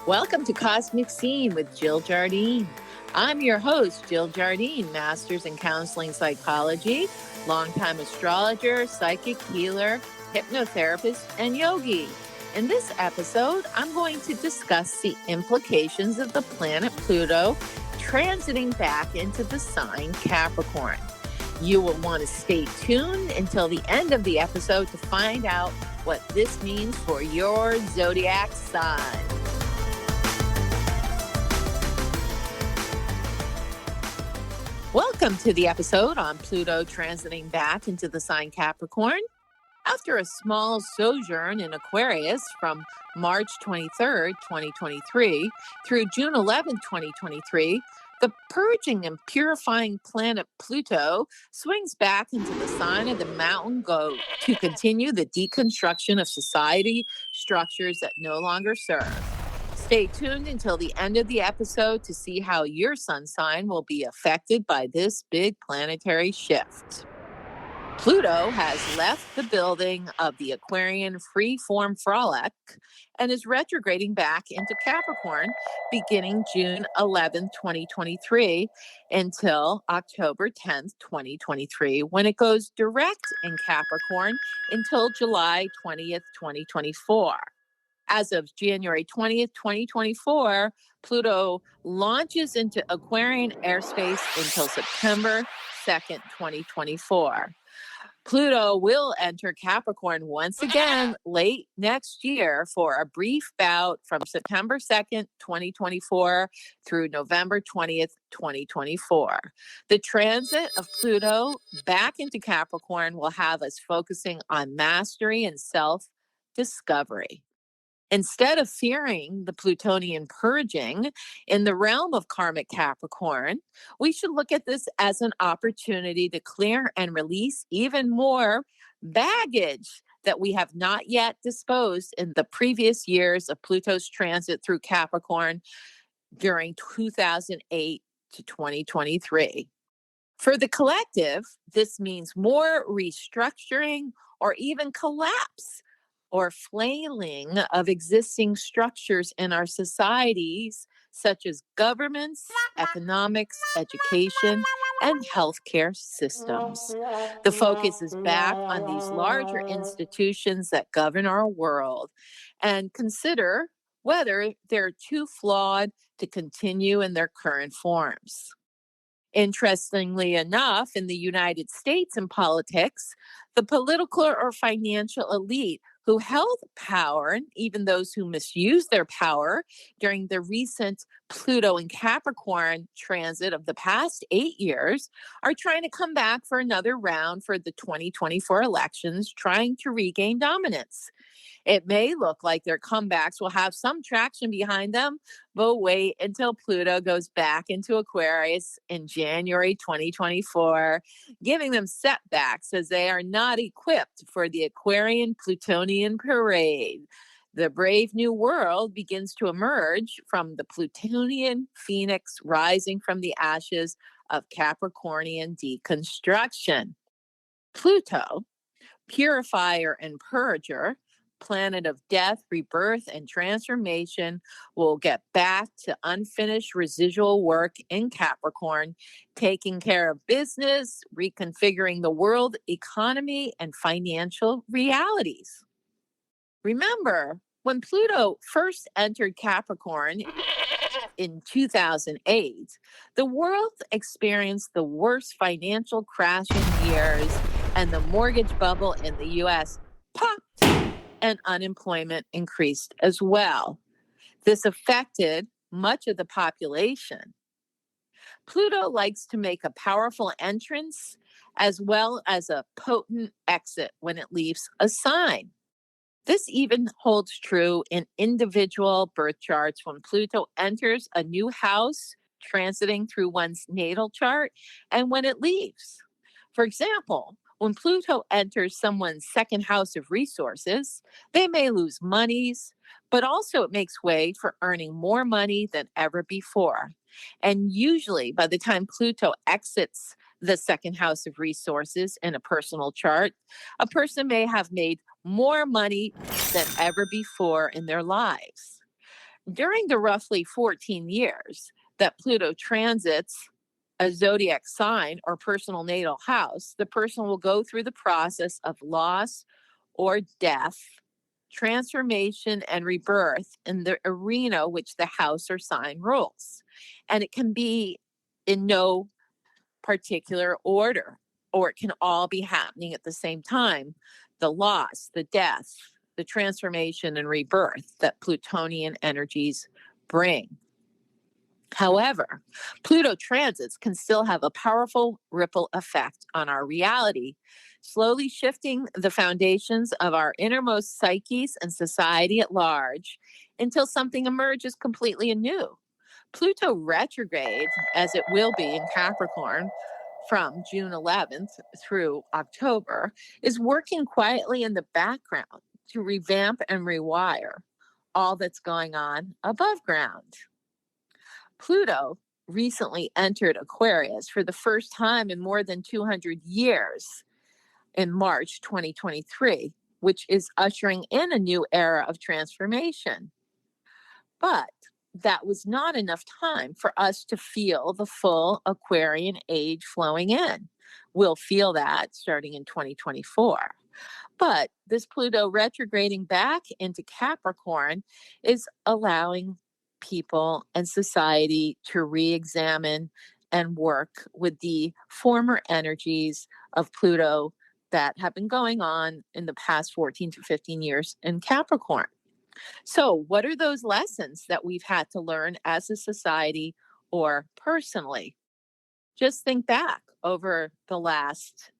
Welcome to Cosmic Scene with Jill Jardine. I'm your host, Jill Jardine, Master's in Counseling Psychology, longtime astrologer, psychic healer, hypnotherapist, and yogi. In this episode, I'm going to discuss the implications of the planet Pluto transiting back into the sign Capricorn. You will want to stay tuned until the end of the episode to find out what this means for your zodiac sign. Welcome to the episode on Pluto transiting back into the sign Capricorn. After a small sojourn in Aquarius from March 23rd, 2023 through June 11th, 2023, the purging and purifying planet Pluto swings back into the sign of the mountain goat to continue the deconstruction of society structures that no longer serve. Stay tuned until the end of the episode to see how your sun sign will be affected by this big planetary shift. Pluto has left the building of the Aquarian freeform frolic and is retrograding back into Capricorn beginning June 11, 2023 until October 10th, 2023, when it goes direct in Capricorn until July 20th, 2024. As of January 20th, 2024, Pluto launches into Aquarian airspace until September 2nd, 2024. Pluto will enter Capricorn once again late next year for a brief bout from September 2nd, 2024 through November 20th, 2024. The transit of Pluto back into Capricorn will have us focusing on mastery and self-discovery. Instead of fearing the Plutonian purging in the realm of karmic Capricorn, we should look at this as an opportunity to clear and release even more baggage that we have not yet disposed in the previous years of Pluto's transit through Capricorn during 2008 to 2023. For the collective, this means more restructuring or even collapse or flailing of existing structures in our societies, such as governments, economics, education, and healthcare systems. The focus is back on these larger institutions that govern our world and consider whether they're too flawed to continue in their current forms. Interestingly enough, in the United States in politics, the political or financial elite who held power, even those who misused their power during the recent Pluto and Capricorn transit of the past 8 years, are trying to come back for another round for the 2024 elections, trying to regain dominance. It may look like their comebacks will have some traction behind them, but wait until Pluto goes back into Aquarius in January 2024, giving them setbacks as they are not equipped for the Aquarian Plutonian parade. The brave new world begins to emerge from the Plutonian phoenix rising from the ashes of Capricornian deconstruction. Pluto, purifier and purger, planet of death, rebirth, and transformation, will get back to unfinished residual work in Capricorn, taking care of business, reconfiguring the world economy and financial realities. Remember, when Pluto first entered Capricorn in 2008, the world experienced the worst financial crash in years, and the mortgage bubble in the U.S. popped and unemployment increased as well. This affected much of the population. Pluto likes to make a powerful entrance as well as a potent exit when it leaves a sign. This even holds true in individual birth charts when Pluto enters a new house, transiting through one's natal chart, and when it leaves. For example, when Pluto enters someone's second house of resources, they may lose monies, but also it makes way for earning more money than ever before. And usually, by the time Pluto exits the second house of resources in a personal chart, a person may have made more money than ever before in their lives. During the roughly 14 years that Pluto transits a zodiac sign or personal natal house, the person will go through the process of loss or death, transformation, and rebirth in the arena which the house or sign rules. And it can be in no particular order, or it can all be happening at the same time. The loss, the death, the transformation, and rebirth that Plutonian energies bring. However, Pluto transits can still have a powerful ripple effect on our reality, slowly shifting the foundations of our innermost psyches and society at large until something emerges completely anew. Pluto retrograde, as it will be in Capricorn from June 11th through October, is working quietly in the background to revamp and rewire all that's going on above ground. Pluto recently entered Aquarius for the first time in more than 200 years in March 2023, which is ushering in a new era of transformation. But that was not enough time for us to feel the full Aquarian age flowing in. We'll feel that starting in 2024. But this Pluto retrograding back into Capricorn is allowing people and society to re-examine and work with the former energies of Pluto that have been going on in the past 14 to 15 years in Capricorn. So, what are those lessons that we've had to learn as a society or personally? Just think back over the last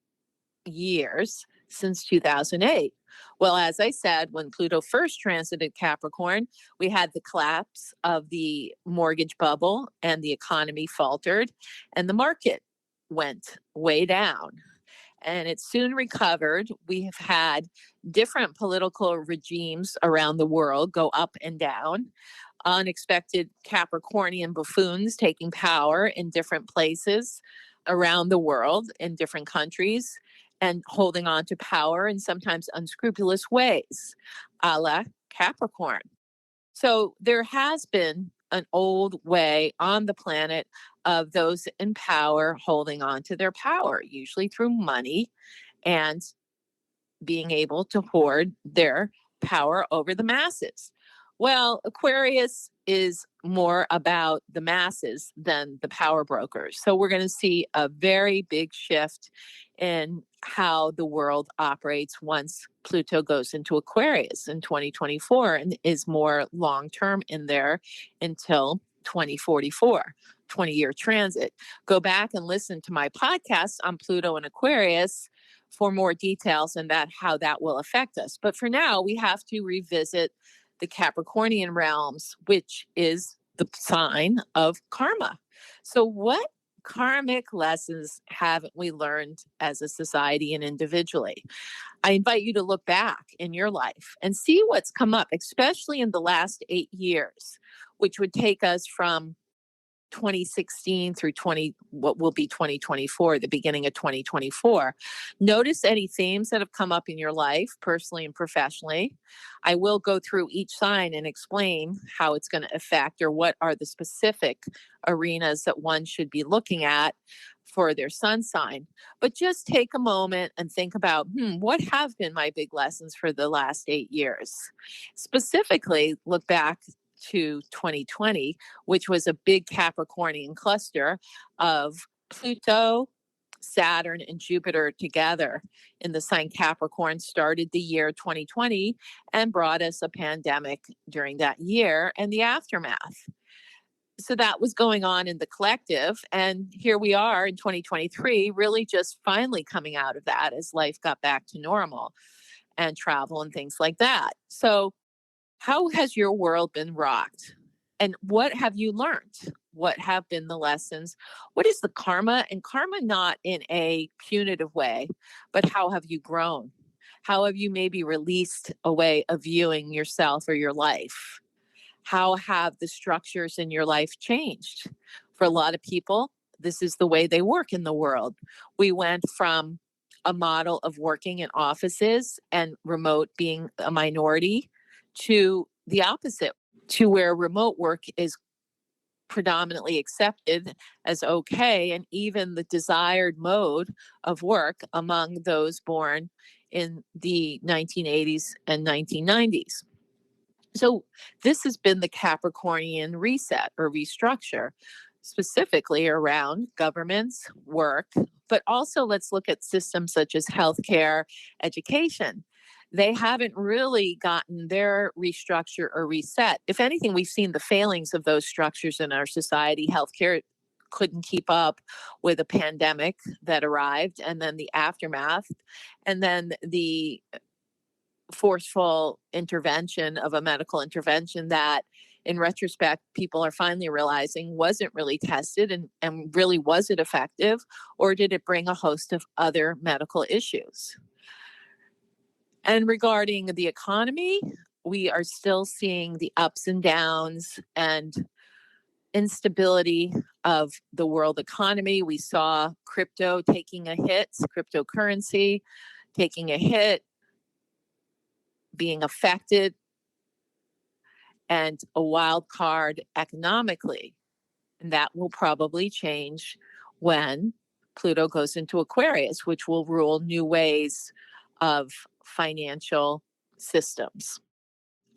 years since 2008. Well, as I said, when Pluto first transited Capricorn, we had the collapse of the mortgage bubble and the economy faltered and the market went way down. And it soon recovered. We have had different political regimes around the world go up and down, unexpected Capricornian buffoons taking power in different places around the world in different countries and holding on to power in sometimes unscrupulous ways, a la Capricorn. So there has been an old way on the planet of those in power holding on to their power, usually through money and being able to hoard their power over the masses. Well, Aquarius is more about the masses than the power brokers. So we're going to see a very big shift in how the world operates once Pluto goes into Aquarius in 2024 and is more long-term in there until 2044, 20-year transit. Go back and listen to my podcast on Pluto and Aquarius for more details on that, how that will affect us. But for now, we have to revisit the Capricornian realms, which is the sign of karma. So what karmic lessons haven't we learned as a society and individually? I invite you to look back in your life and see what's come up, especially in the last 8 years, which would take us from 2016 through what will be 2024, the beginning of 2024. Notice any themes that have come up in your life, personally and professionally. I will go through each sign and explain how it's going to affect or what are the specific arenas that one should be looking at for their sun sign. But just take a moment and think about, what have been my big lessons for the last 8 years? Specifically, look back to 2020, which was a big Capricornian cluster of Pluto, Saturn, and Jupiter together in the sign Capricorn, started the year 2020 and brought us a pandemic during that year and the aftermath. So that was going on in the collective. And here we are in 2023, really just finally coming out of that as life got back to normal and travel and things like that. So how has your world been rocked? And what have you learned? What have been the lessons? What is the karma? And karma not in a punitive way, but how have you grown? How have you maybe released a way of viewing yourself or your life? How have the structures in your life changed? For a lot of people, this is the way they work in the world. We went from a model of working in offices and remote being a minority to the opposite. to where remote work is predominantly accepted as okay, and even the desired mode of work among those born in the 1980s and 1990s. So this has been the Capricornian reset or restructure, specifically around governments, work, but also let's look at systems such as healthcare, education. They haven't really gotten their restructure or reset. If anything, we've seen the failings of those structures in our society. Healthcare couldn't keep up with a pandemic that arrived, and then the aftermath, and then the forceful intervention of a medical intervention that in retrospect people are finally realizing wasn't really tested, and really was it effective, or did it bring a host of other medical issues? And regarding the economy, we are still seeing the ups and downs and instability of the world economy. We saw crypto taking a hit, cryptocurrency taking a hit, being affected, and a wild card economically. And that will probably change when Pluto goes into Aquarius, which will rule new ways of financial systems.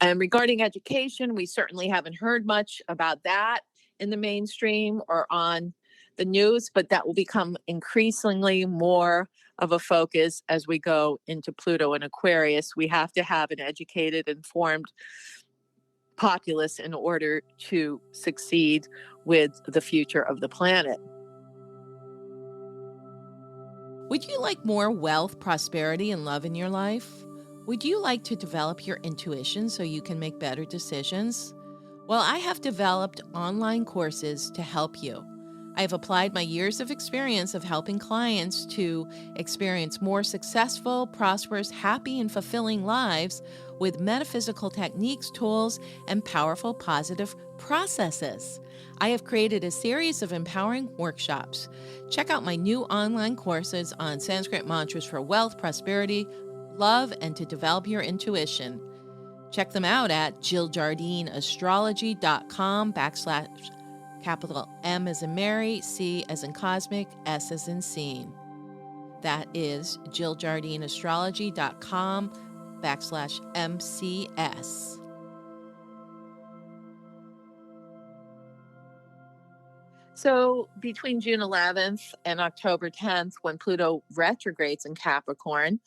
And regarding education, we certainly haven't heard much about that in the mainstream or on the news, but that will become increasingly more of a focus as we go into Pluto and Aquarius. We have to have an educated, informed populace in order to succeed with the future of the planet. Would you like more wealth, prosperity, and love in your life? Would you like to develop your intuition so you can make better decisions? Well, I have developed online courses to help you. I have applied my years of experience of helping clients to experience more successful, prosperous, happy, and fulfilling lives with metaphysical techniques, tools, and powerful positive processes. I have created a series of empowering workshops. Check out my new online courses on Sanskrit mantras for wealth, prosperity, love, and to develop your intuition. Check them out at jilljardineastrology.com/capital M as in Mary, C as in cosmic, S as in scene. That is jilljardineastrology.com/MCS. So between June 11th and October 10th, when Pluto retrogrades in Capricorn,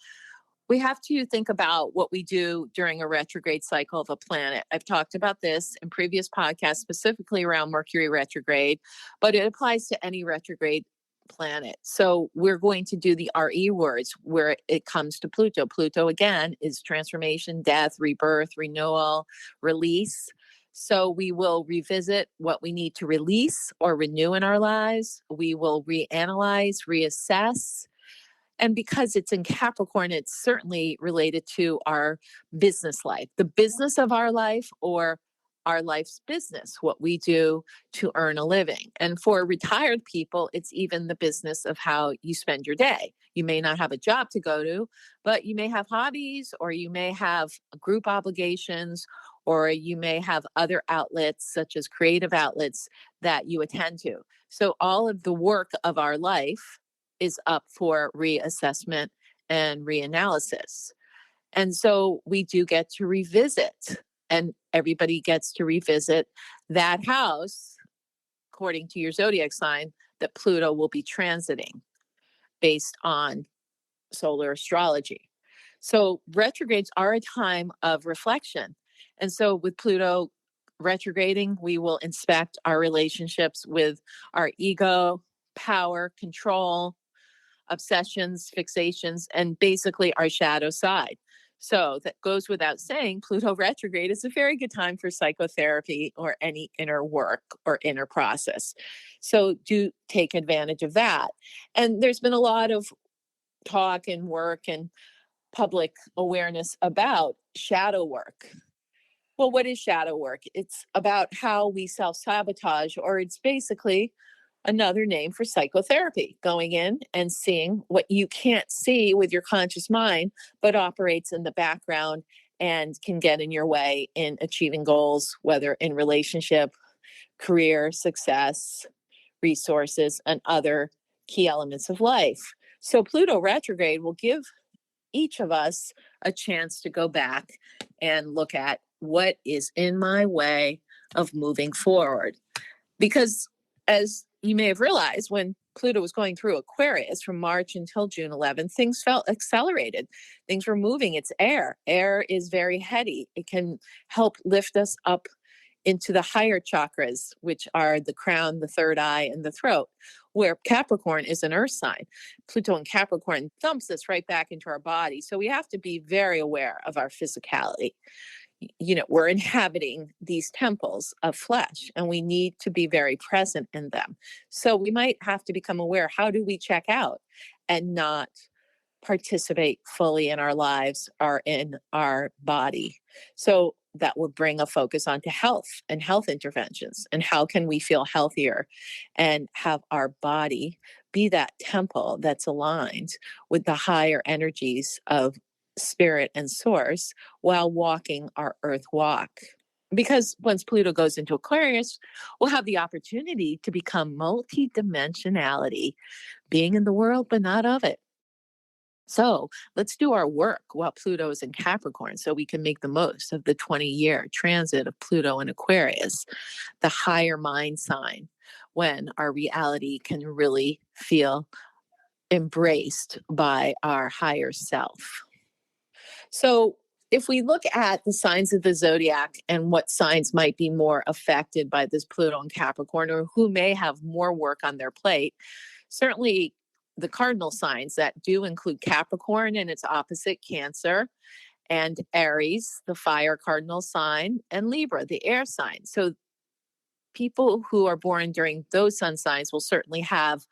we have to think about what we do during a retrograde cycle of a planet. I've talked about this in previous podcasts, specifically around Mercury retrograde, but it applies to any retrograde planet. So we're going to do the RE words where it comes to Pluto. Pluto, again, is transformation, death, rebirth, renewal, release. So we will revisit what we need to release or renew in our lives. We will reanalyze, reassess. And because it's in Capricorn, it's certainly related to our business life, the business of our life, or our life's business, what we do to earn a living. And for retired people, it's even the business of how you spend your day. You may not have a job to go to, but you may have hobbies, or you may have group obligations, or you may have other outlets, such as creative outlets, that you attend to. So all of the work of our life is up for reassessment and reanalysis. And so we do get to revisit, and everybody gets to revisit that house according to your zodiac sign that Pluto will be transiting based on solar astrology. So retrogrades are a time of reflection. And so with Pluto retrograding, we will inspect our relationships with our ego, power, control, obsessions, fixations, and basically our shadow side. So that goes without saying, Pluto retrograde is a very good time for psychotherapy or any inner work or inner process. So do take advantage of that. And there's been a lot of talk and work and public awareness about shadow work. Well, what is shadow work? It's about how we self-sabotage, or it's basically another name for psychotherapy, going in and seeing what you can't see with your conscious mind, but operates in the background and can get in your way in achieving goals, whether in relationship, career, success, resources, and other key elements of life. So Pluto retrograde will give each of us a chance to go back and look at what is in my way of moving forward. Because as you may have realized, when Pluto was going through Aquarius from March until June 11th, things felt accelerated. Things were moving. It's air. Air is very heady. It can help lift us up into the higher chakras, which are the crown, the third eye, and the throat, where Capricorn is an earth sign. Pluto in Capricorn thumps us right back into our body. So we have to be very aware of our physicality. We're inhabiting these temples of flesh, and we need to be very present in them. So we might have to become aware, how do we check out and not participate fully in our lives or in our body? So that will bring a focus onto health and health interventions, and how can we feel healthier and have our body be that temple that's aligned with the higher energies of spirit and source while walking our earth walk. Because once Pluto goes into Aquarius, we'll have the opportunity to become multidimensionality, being in the world, but not of it. So let's do our work while Pluto is in Capricorn so we can make the most of the 20-year transit of Pluto in Aquarius, the higher mind sign, when our reality can really feel embraced by our higher self. So if we look at the signs of the zodiac and what signs might be more affected by this Pluto in Capricorn, or who may have more work on their plate, certainly the cardinal signs that do include Capricorn and its opposite, Cancer, and Aries, the fire cardinal sign, and Libra, the air sign. So people who are born during those sun signs will certainly have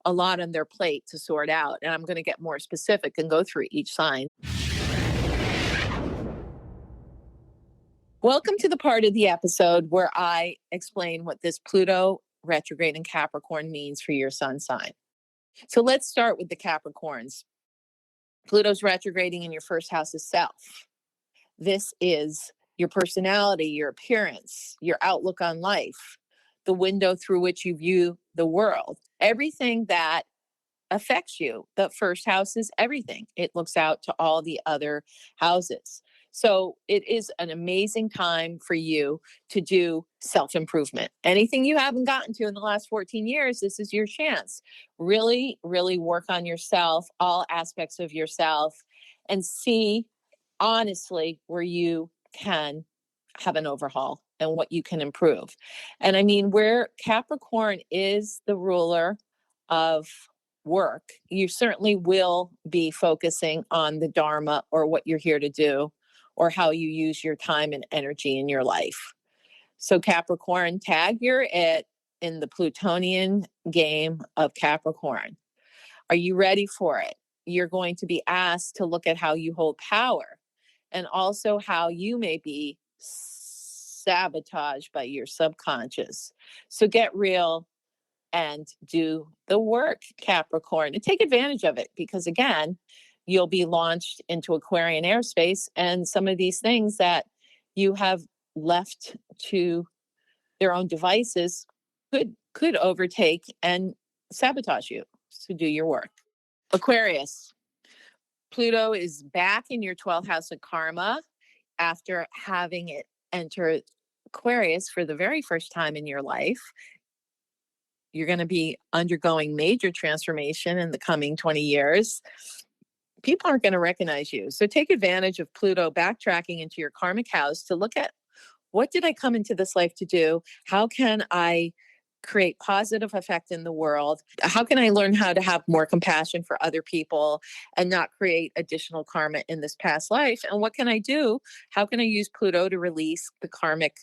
a lot on their plate to sort out. And I'm going to get more specific and go through each sign. Welcome to the part of the episode where I explain what this Pluto retrograde in Capricorn means for your sun sign. So let's start with the Capricorns. Pluto's retrograding in your first house of self. This is your personality, your appearance, your outlook on life, the window through which you view the world, everything that affects you. The first house is everything. It looks out to all the other houses. So it is an amazing time for you to do self-improvement. Anything you haven't gotten to in the last 14 years, this is your chance. Really, really work on yourself, all aspects of yourself, and see honestly where you can have an overhaul and what you can improve. And I mean, where Capricorn is the ruler of work, you certainly will be focusing on the Dharma, or what you're here to do, or how you use your time and energy in your life. So Capricorn, tag your it in the Plutonian game of Capricorn. Are you ready for it? You're going to be asked to look at how you hold power, and also how you may be sabotaged by your subconscious. So get real and do the work, Capricorn, and take advantage of it, because again, you'll be launched into Aquarian airspace, and some of these things that you have left to their own devices could overtake and sabotage you. So do your work. Aquarius, Pluto is back in your 12th house of karma after having it enter Aquarius for the very first time in your life. You're going to be undergoing major transformation in the coming 20 years. People aren't going to recognize you. So take advantage of Pluto backtracking into your karmic house to look at, what did I come into this life to do? How can I create positive effect in the world? How can I learn how to have more compassion for other people and not create additional karma in this past life? And what can I do? How can I use Pluto to release the karmic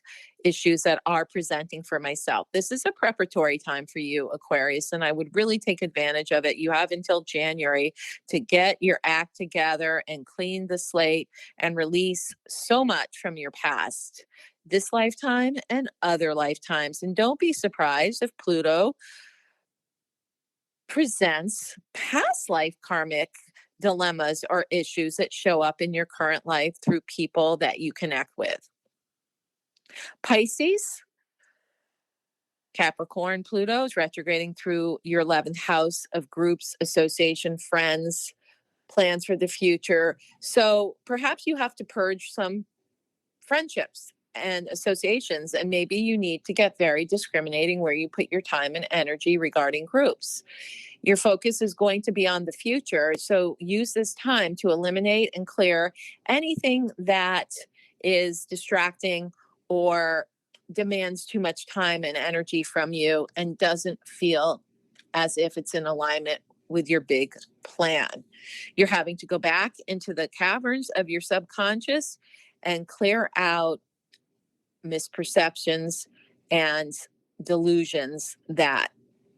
issues that are presenting for myself? This is a preparatory time for you, Aquarius, and I would really take advantage of it. You have until January to get your act together and clean the slate and release so much from your past, this lifetime and other lifetimes. And don't be surprised if Pluto presents past life karmic dilemmas or issues that show up in your current life through people that you connect with. Pisces, Capricorn, Pluto is retrograding through your 11th house of groups, association, friends, plans for the future. So perhaps you have to purge some friendships and associations, and maybe you need to get very discriminating where you put your time and energy regarding groups. Your focus is going to be on the future, so use this time to eliminate and clear anything that is distracting or demands too much time and energy from you and doesn't feel as if it's in alignment with your big plan. You're having to go back into the caverns of your subconscious and clear out misperceptions and delusions that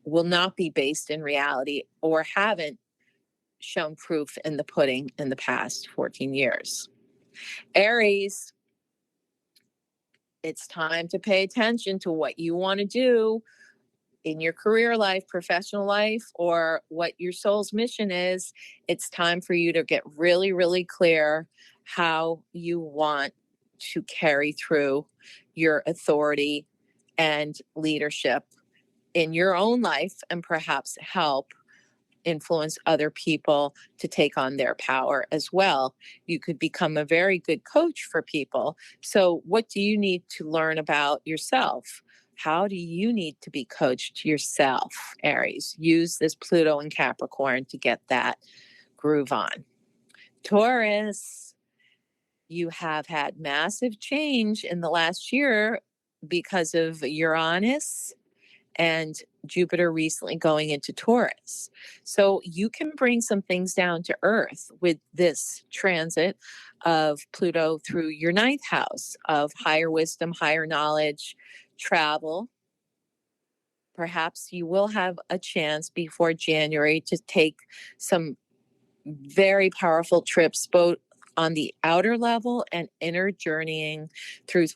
will not be based in reality or haven't shown proof in the pudding in the past 14 years. Aries, it's time to pay attention to what you want to do in your career life, professional life, or what your soul's mission is. It's time for you to get really, really clear how you want to carry through your authority and leadership in your own life and perhaps help influence other people to take on their power as well. You could become a very good coach for people. So what do you need to learn about yourself? How do you need to be coached yourself, Aries? Use this Pluto and Capricorn to get that groove on. Taurus, you have had massive change in the last year because of Uranus and Jupiter recently going into Taurus. So you can bring some things down to earth with this transit of Pluto through your 9th house of higher wisdom, higher knowledge, travel. Perhaps you will have a chance before January to take some very powerful trips, both on the outer level and inner journeying through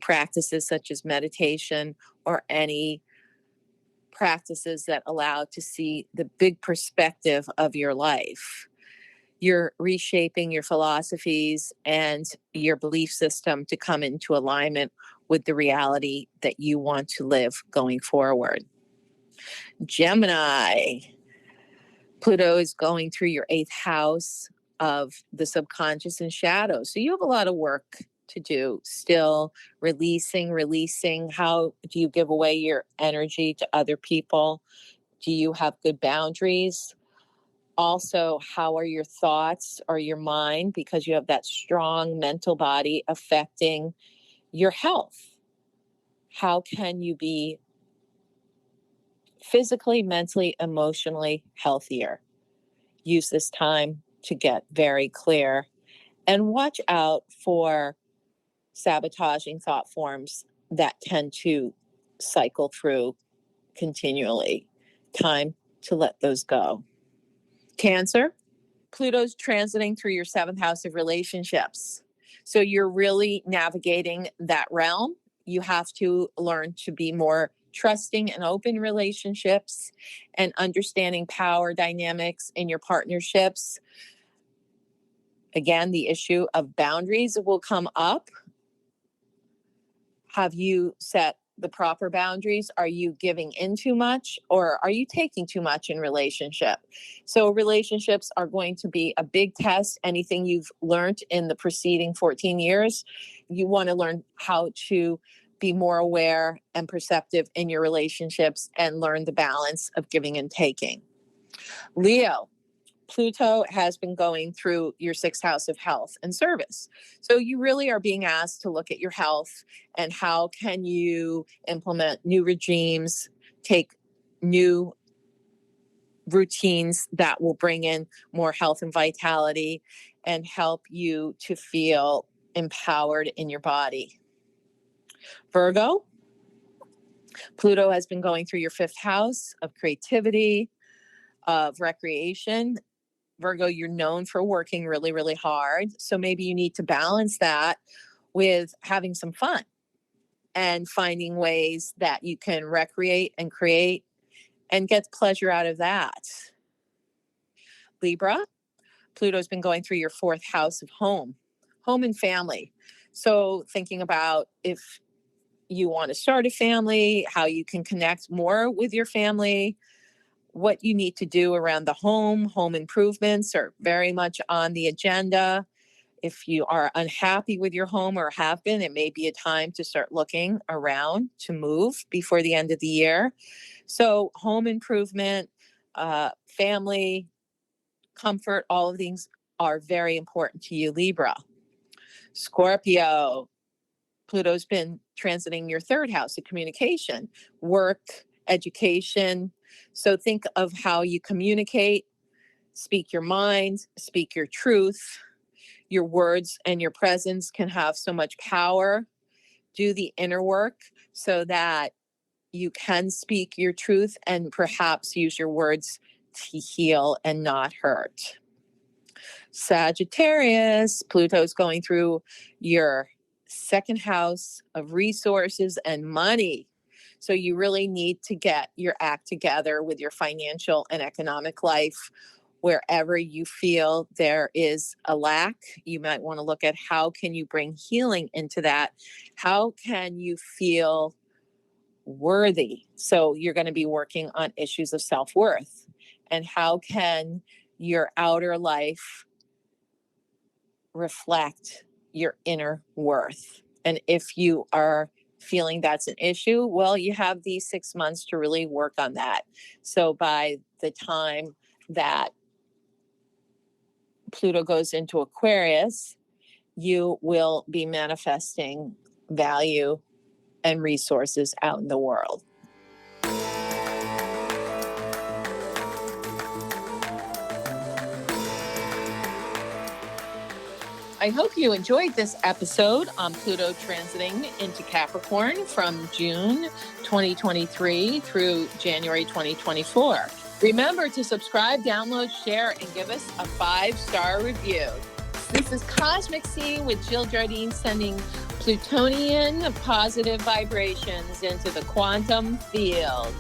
practices such as meditation or any practices that allow to see the big perspective of your life. You're reshaping your philosophies and your belief system to come into alignment with the reality that you want to live going forward. Gemini, Pluto is going through your 8th house of the subconscious and shadow. So you have a lot of work to do still, releasing. How do you give away your energy to other people? Do you have good boundaries? Also, how are your thoughts or your mind, because you have that strong mental body, affecting your health? How can you be physically, mentally, emotionally healthier? Use this time to get very clear and watch out for sabotaging thought forms that tend to cycle through continually. Time to let those go. Cancer, Pluto's transiting through your 7th house of relationships. So you're really navigating that realm. You have to learn to be more trusting and open relationships and understanding power dynamics in your partnerships. Again, the issue of boundaries will come up. Have you set the proper boundaries? Are you giving in too much, or are you taking too much in relationship? So relationships are going to be a big test. Anything you've learned in the preceding 14 years, you want to learn how to be more aware and perceptive in your relationships and learn the balance of giving and taking. Leo, Pluto has been going through your 6th house of health and service. So you really are being asked to look at your health and how can you implement new regimes, take new routines that will bring in more health and vitality and help you to feel empowered in your body. Virgo, Pluto has been going through your 5th house of creativity, of recreation. Virgo, you're known for working really, really hard. So maybe you need to balance that with having some fun and finding ways that you can recreate and create and get pleasure out of that. Libra, Pluto's been going through your 4th house of home and family. So thinking about if you want to start a family, how you can connect more with your family, what you need to do around the home improvements are very much on the agenda. If you are unhappy with your home or have been, it may be a time to start looking around to move before the end of the year. So home improvement, family, comfort, all of these are very important to you, Libra. Scorpio, Pluto's been transiting your 3rd house of communication, work, education. So think of how you communicate, speak your mind, speak your truth. Your words and your presence can have so much power. Do the inner work so that you can speak your truth and perhaps use your words to heal and not hurt. Sagittarius, Pluto's going through your 2nd house of resources and money. So you really need to get your act together with your financial and economic life. Wherever you feel there is a lack, you might want to look at how can you bring healing into that? How can you feel worthy? So you're going to be working on issues of self-worth. And how can your outer life reflect your inner worth? And if you are feeling that's an issue, well, you have these 6 months to really work on that. So by the time that Pluto goes into Aquarius, you will be manifesting value and resources out in the world. I hope you enjoyed this episode on Pluto transiting into Capricorn from June 2023 through January 2024. Remember to subscribe, download, share, and give us a 5-star review. This is Cosmic Scene with Jill Jardine, sending Plutonian positive vibrations into the quantum field.